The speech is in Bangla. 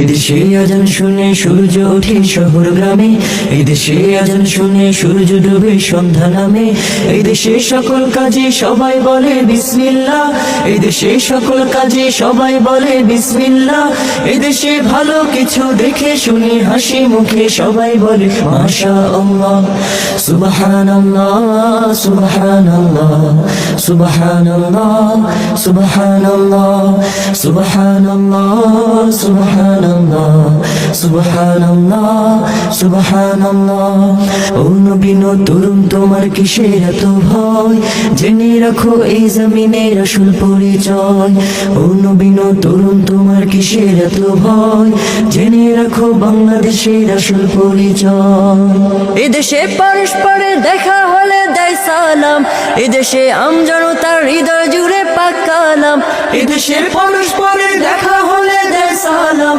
এদেশে আজান শুনে সূর্য ওঠে শহর গ্রামে, এদেশে আজান শুনে সূর্য ডুবে সন্ধ্যা নামে। এদেশে সকল কাজে সবাই বলে বিসমিল্লাহ, এদেশে সকল কাজে সবাই বলে বিসমিল্লাহ। এদেশে ভালো কিছু দেখে শুনে হাসি মুখে সবাই বলে মাশাআল্লাহ। সুবহানাল্লাহ সুবহানাল্লাহ সুবহানাল্লাহ সুবহানাল্লাহ সুবহানাল্লাহ সুবহানাল্লাহ সুবহানাল্লাহ সুবহানাল্লাহ। ও নবী তরুণ তোমার কিসের এত ভয়, জেনে রাখো এই জমিনের আসল পরিচয়। ও নবী তরুণ তোমার কিসের এত ভয়, জেনে রাখো বাংলাদেশের আসল পরিচয়। এদেশে পরস্পরের দেখা হলে দেয় সালাম, এদেশে আমজনতার হৃদয় জুড়ে পাক কালাম। এদেশে পরস্পরের দেখা হলে দেয় সালাম,